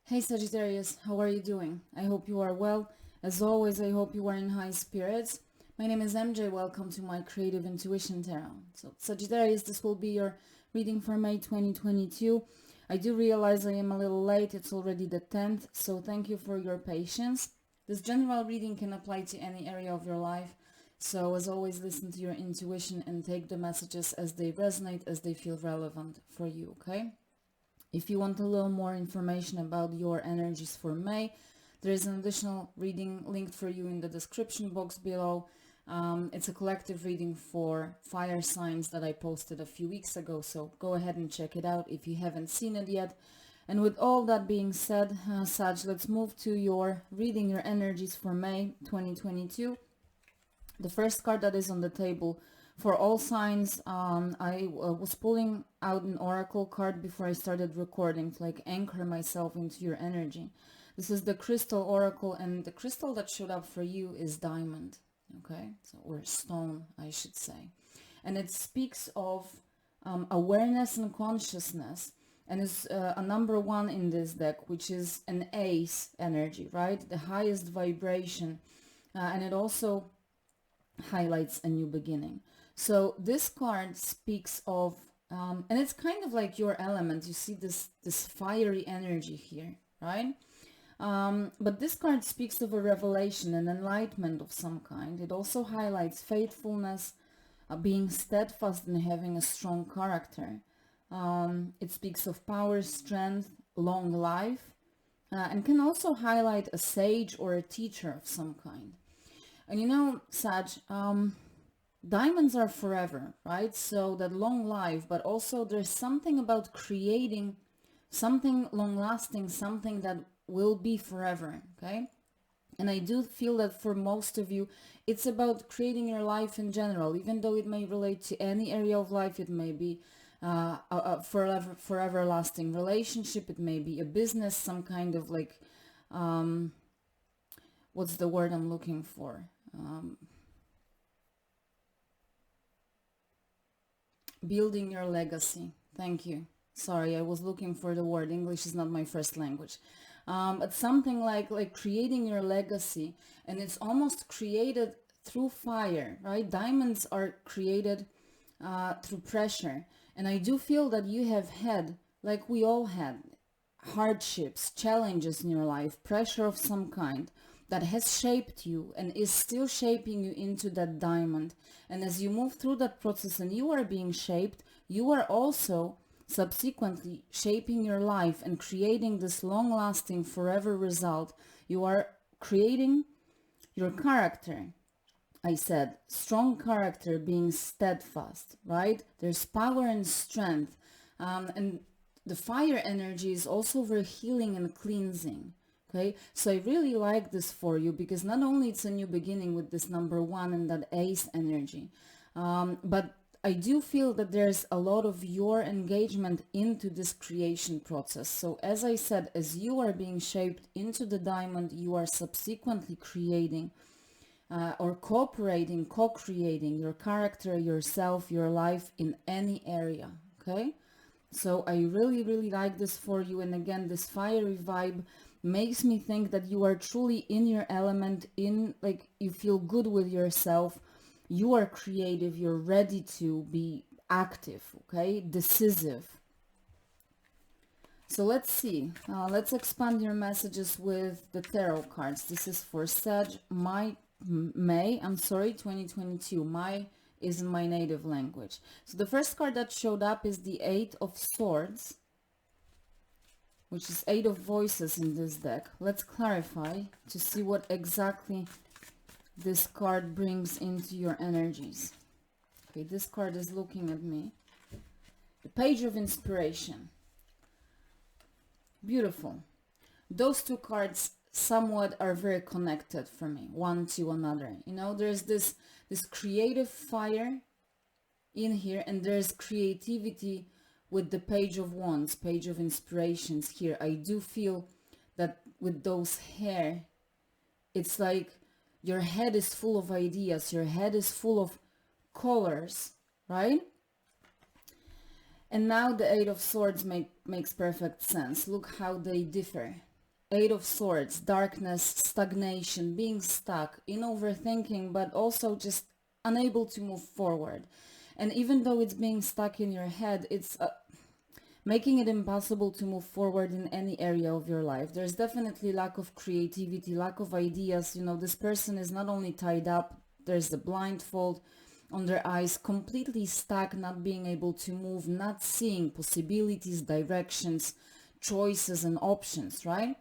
Hey Sagittarius, how are you doing? I hope you are well. As always, I hope you are in high spirits. My name is MJ. Welcome to my Creative Intuition Tarot. So Sagittarius, this will be your reading for May 2022. I do realize I am a little late. It's already the 10th, so thank you for your patience. This general reading can apply to any area of your life. So as always, listen to your intuition and take the messages as they resonate, as they feel relevant for you, okay? If you want a little more information about your energies for May, there is an additional reading linked for you in the description box below. It's a collective reading for fire signs that I posted a few weeks ago, so go ahead and check it out if you haven't seen it yet. And with all that being said, Sag, let's move to your reading your energies for May 2022. The first card that is on the table for all signs, I was pulling out an oracle card before I started recording to anchor myself into your energy. This is the crystal oracle, and the crystal that showed up for you is diamond, okay? So, or stone, I should say. And it speaks of awareness and consciousness, and is a number one in this deck, which is an ace energy, right? The highest vibration. And it also highlights a new beginning. So this card speaks of, and it's kind of like your element. You see this fiery energy here, right? But this card speaks of a revelation, an enlightenment of some kind. It also highlights faithfulness, being steadfast and having a strong character. It speaks of power, strength, long life, and can also highlight a sage or a teacher of some kind. And you know, Sag, diamonds are forever, right? So that long life, but also there's something about creating something long-lasting, something that will be forever, okay? And I do feel that for most of you, it's about creating your life in general, even though it may relate to any area of life. It may be a forever lasting relationship. It may be a business, some kind of what's the word I'm looking for? Building your legacy. Thank you. Sorry, I was looking for the word. English is not my first language. But something like creating your legacy, and it's almost created through fire, right? Diamonds are created through pressure. And I do feel that you have had, like we all had, hardships, challenges in your life, pressure of some kind that has shaped you and is still shaping you into that diamond. And as you move through that process and you are being shaped, you are also subsequently shaping your life and creating this long-lasting forever result. You are creating your character. I said strong character, being steadfast, right? There's power and strength, and the fire energy is also very healing and cleansing. Okay, so I really like this for you because not only it's a new beginning with this number one and that ace energy, but I do feel that there's a lot of your engagement into this creation process. So as I said, as you are being shaped into the diamond, you are subsequently creating or cooperating, co-creating your character, yourself, your life in any area. Okay, so I really, really like this for you. And again, this fiery vibe makes me think that you are truly in your element, in you feel good with yourself, you are creative, you're ready to be active, okay, decisive. So let's see, let's expand your messages with the tarot cards. This is for May 2022. May is my native language. So the first card that showed up is the Eight of Swords, which is 8 of voices in this deck. Let's clarify to see what exactly this card brings into your energies. Okay, this card is looking at me. The Page of Inspiration. Beautiful. Those two cards somewhat are very connected for me, one to another. You know, there's this creative fire in here, and there's creativity with the Page of Wands, Page of Inspirations here. I do feel that with those hair, it's like your head is full of ideas, your head is full of colors, right? And now the Eight of Swords makes perfect sense. Look how they differ. Eight of Swords, darkness, stagnation, being stuck in overthinking, but also just unable to move forward. And even though it's being stuck in your head, it's making it impossible to move forward in any area of your life. There's definitely lack of creativity, lack of ideas. You know, this person is not only tied up, there's the blindfold on their eyes, completely stuck, not being able to move, not seeing possibilities, directions, choices, and options, right?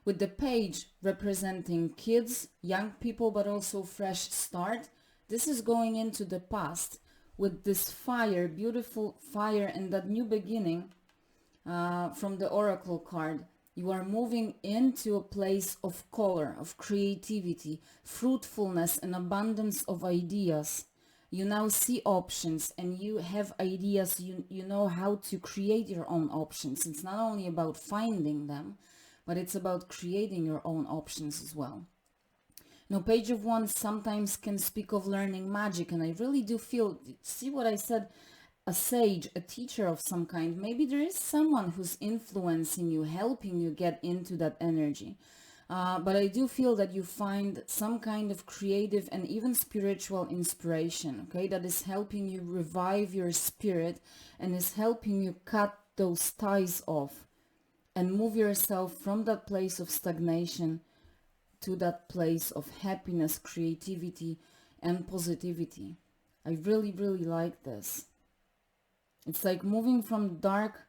With the page representing kids, young people, but also fresh start, this is going into the past with this fire, beautiful fire, and that new beginning from the oracle card. You are moving into a place of color, of creativity, fruitfulness, and abundance of ideas. You now see options and you have ideas. You know how to create your own options. It's not only about finding them, but it's about creating your own options as well. Now, Page of Wands sometimes can speak of learning magic, and I really do feel, see what I said, a sage, a teacher of some kind. Maybe there is someone who's influencing you, helping you get into that energy. But I do feel that you find some kind of creative and even spiritual inspiration, okay, that is helping you revive your spirit and is helping you cut those ties off and move yourself from that place of stagnation to that place of happiness, creativity, and positivity. I really, really like this. It's like moving from dark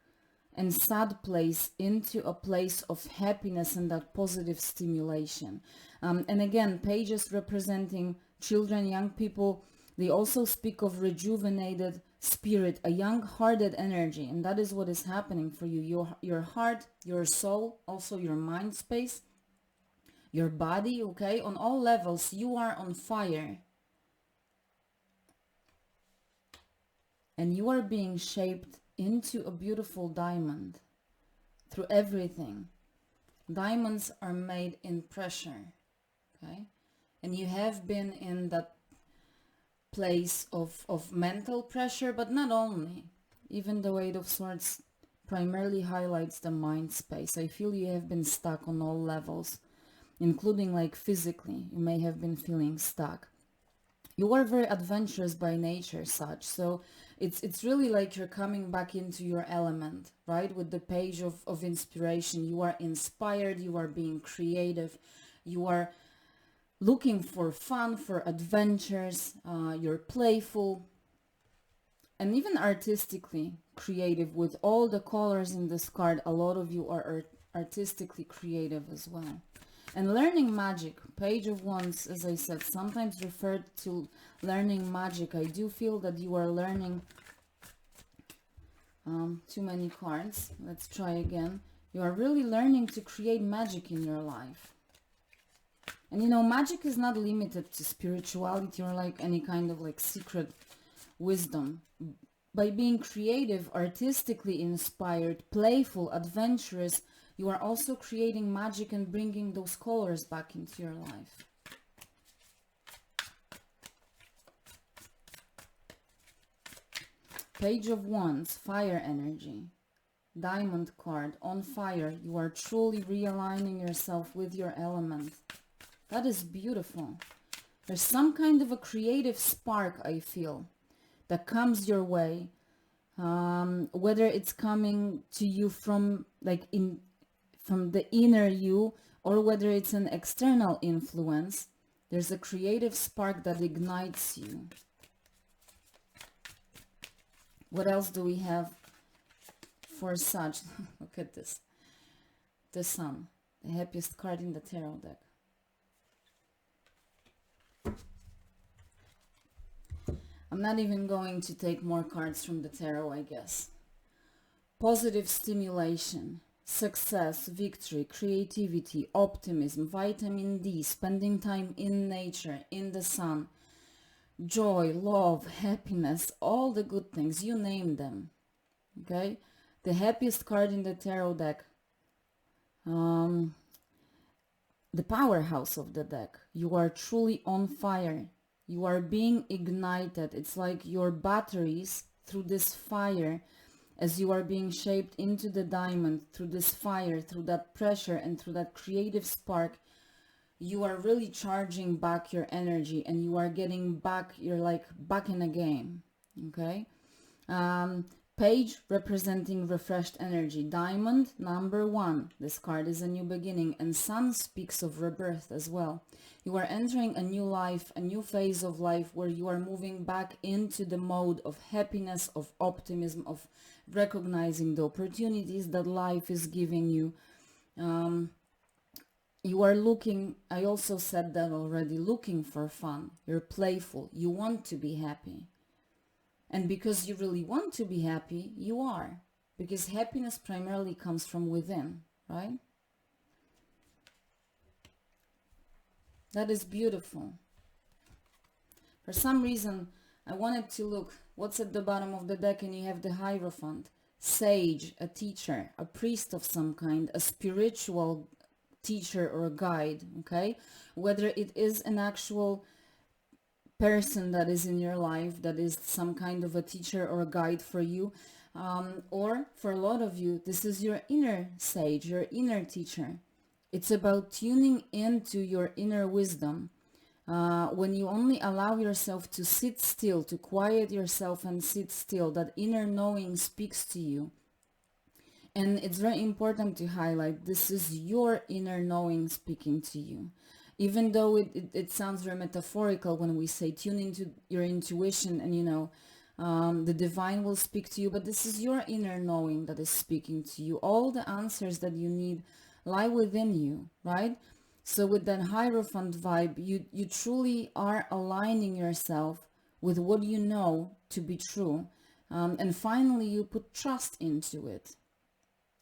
and sad place into a place of happiness and that positive stimulation. And again, pages representing children, young people, they also speak of rejuvenated spirit, a young-hearted energy, and that is what is happening for you. Your heart, your soul, also your mind space, your body, okay? On all levels, you are on fire. And you are being shaped into a beautiful diamond through everything. Diamonds are made in pressure, okay? And you have been in that place of mental pressure, but not only. Even the Eight of Swords primarily highlights the mind space. I feel you have been stuck on all levels, including like physically. You may have been feeling stuck. You are very adventurous by nature, Sag, so it's really like you're coming back into your element, right? With the page of inspiration, you are inspired, you are being creative, you are looking for fun, for adventures, you're playful, and even artistically creative. With all the colors in this card, a lot of you are artistically creative as well. And learning magic, Page of Wands, as I said, sometimes referred to learning magic. I do feel that you are learning too many cards. Let's try again. You are really learning to create magic in your life. And you know, magic is not limited to spirituality or like any kind of like secret wisdom. By being creative, artistically inspired, playful, adventurous, you are also creating magic and bringing those colors back into your life. Page of Wands, fire energy. Diamond card, on fire. You are truly realigning yourself with your element. That is beautiful. There's some kind of a creative spark, I feel, that comes your way. Whether it's coming to you from from the inner you, or whether it's an external influence, there's a creative spark that ignites you. What else do we have for Sag? Look at this. The Sun, the happiest card in the tarot deck. I'm not even going to take more cards from the tarot, I guess. Positive stimulation, success, victory, creativity, optimism, vitamin D, spending time in nature, in the sun, joy, love, happiness, all the good things, you name them. Okay? The happiest card in the tarot deck. The powerhouse of the deck. You are truly on fire. You are being ignited. It's like your batteries through this fire, as you are being shaped into the diamond through this fire, through that pressure and through that creative spark, you are really charging back your energy and you are getting back, you're like back in the game, okay? Page representing refreshed energy. Diamond, number 1. This card is a new beginning, and Sun speaks of rebirth as well. You are entering a new life, a new phase of life where you are moving back into the mode of happiness, of optimism, of recognizing the opportunities that life is giving you. You are looking, I also said that already, looking for fun. You're playful. You want to be happy. And because you really want to be happy, you are. Because happiness primarily comes from within, right? That is beautiful. For some reason, I wanted to look what's at the bottom of the deck, and you have the Hierophant. Sage, a teacher, a priest of some kind, a spiritual teacher or guide, okay? Whether it is an actual person that is in your life, that is some kind of a teacher or a guide for you, or for a lot of you, this is your inner sage, your inner teacher. It's about tuning into your inner wisdom. When you only allow yourself to sit still, to quiet yourself and sit still, that inner knowing speaks to you. And it's very important to highlight, this is your inner knowing speaking to you. Even though it sounds very metaphorical when we say tune into your intuition and, you know, the divine will speak to you, but this is your inner knowing that is speaking to you. All the answers that you need lie within you, right? So with that Hierophant vibe, you truly are aligning yourself with what you know to be true. And finally, you put trust into it.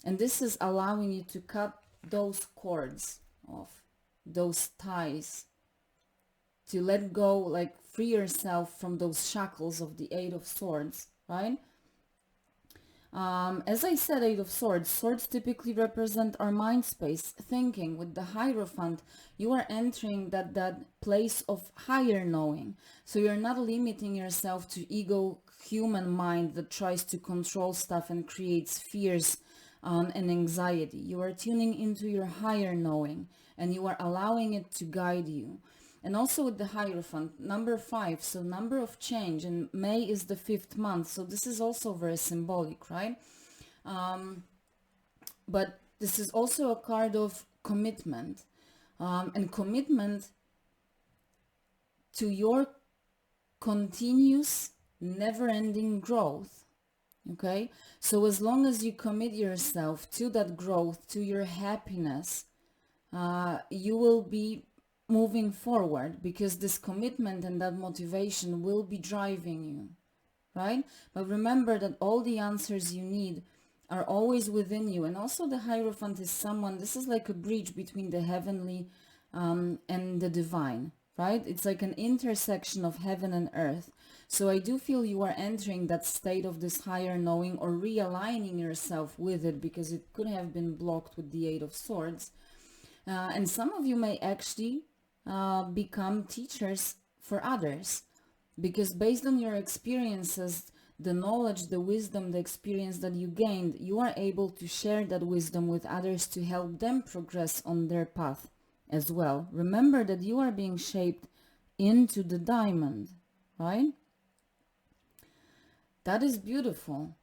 And this is allowing you to cut those cords off, those ties, to let go, like free yourself from those shackles of the Eight of Swords, right? As I said, Eight of Swords, swords typically represent our mind space, thinking. With the Hierophant, you are entering that place of higher knowing. So you're not limiting yourself to ego human mind that tries to control stuff and creates fears and anxiety. You are tuning into your higher knowing and you are allowing it to guide you. And also with the Hierophant, number 5, so number of change, and May is the 5th month, so this is also very symbolic, right? But this is also a card of commitment, and commitment to your continuous, never-ending growth. Okay, so as long as you commit yourself to that growth, to your happiness, you will be moving forward, because this commitment and that motivation will be driving you, right? But remember that all the answers you need are always within you. And also the Hierophant is someone, this is like a bridge between the heavenly and the divine, right? It's like an intersection of heaven and earth. So I do feel you are entering that state of this higher knowing, or realigning yourself with it, because it could have been blocked with the Eight of Swords. And some of you may actually become teachers for others, because based on your experiences, the knowledge, the wisdom, the experience that you gained, you are able to share that wisdom with others to help them progress on their path as well. Remember that you are being shaped into the diamond, right? That is beautiful.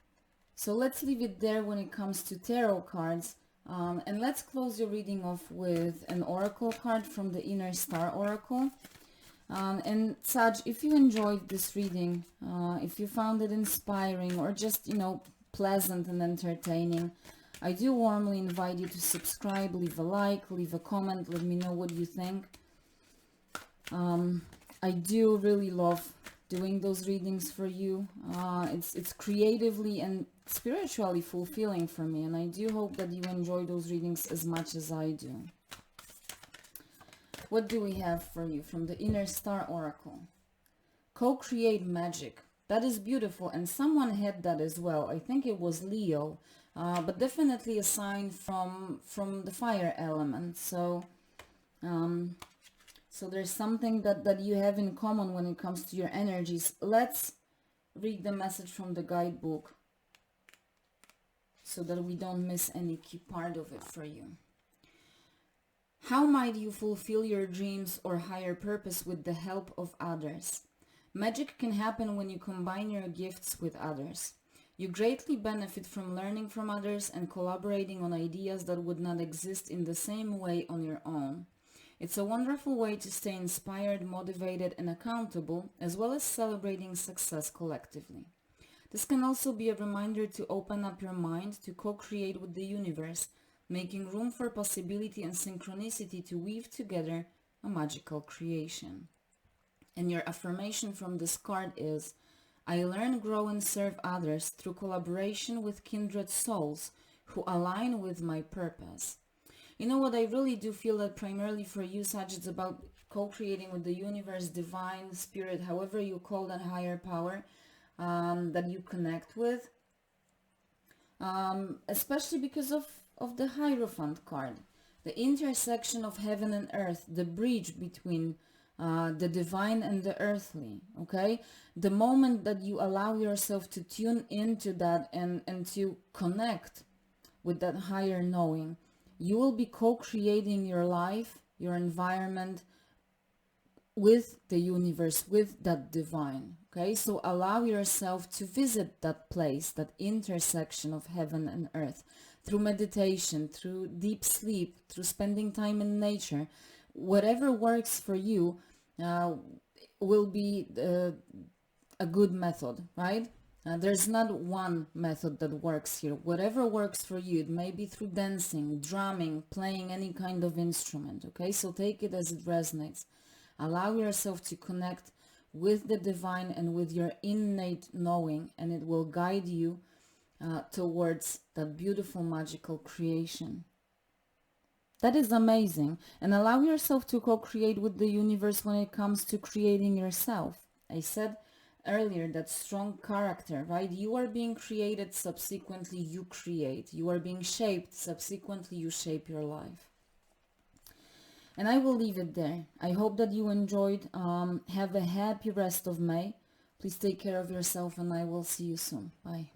So let's leave it there when it comes to tarot cards. And let's close your reading off with an oracle card from the Inner Star Oracle. And Sag, if you enjoyed this reading, if you found it inspiring or just, you know, pleasant and entertaining, I do warmly invite you to subscribe, leave a like, leave a comment, let me know what you think. I do really love doing those readings for you. It's creatively and spiritually fulfilling for me, and I do hope that you enjoy those readings as much as I do. What do we have for you from the Inner Star Oracle? Co-create magic. That is beautiful, and someone had that as well. I think it was Leo, but definitely a sign from the fire element. So so there's something that you have in common when it comes to your energies. Let's read the message from the guidebook. so that we don't miss any key part of it for you. How might you fulfill your dreams or higher purpose with the help of others? Magic can happen when you combine your gifts with others. You greatly benefit from learning from others and collaborating on ideas that would not exist in the same way on your own. It's a wonderful way to stay inspired, motivated, and accountable, as well as celebrating success collectively. This can also be a reminder to open up your mind to co-create with the universe, making room for possibility and synchronicity to weave together a magical creation. And your affirmation from this card is, I learn, grow, and serve others through collaboration with kindred souls who align with my purpose. You know what, I really do feel that primarily for you, Sag, it's about co-creating with the universe, divine, spirit, however you call that higher power that you connect with. Especially because of the Hierophant card. The intersection of heaven and earth, the bridge between the divine and the earthly, okay? The moment that you allow yourself to tune into that and to connect with that higher knowing, you will be co-creating your life, your environment with the universe, with that divine, okay? So allow yourself to visit that place, that intersection of heaven and earth, through meditation, through deep sleep, through spending time in nature. Whatever works for you will be a good method, right? There's not one method that works here. Whatever works for you, it may be through dancing, drumming, playing any kind of instrument, okay? So take it as it resonates. Allow yourself to connect with the divine and with your innate knowing, and it will guide you towards that beautiful magical creation. That is amazing. And allow yourself to co-create with the universe when it comes to creating yourself. I said earlier that strong character, right? You are being created, subsequently you create. You are being shaped, subsequently you shape your life. And I will leave it there. I hope that you enjoyed. Have a happy rest of May. Please take care of yourself and I will see you soon. Bye.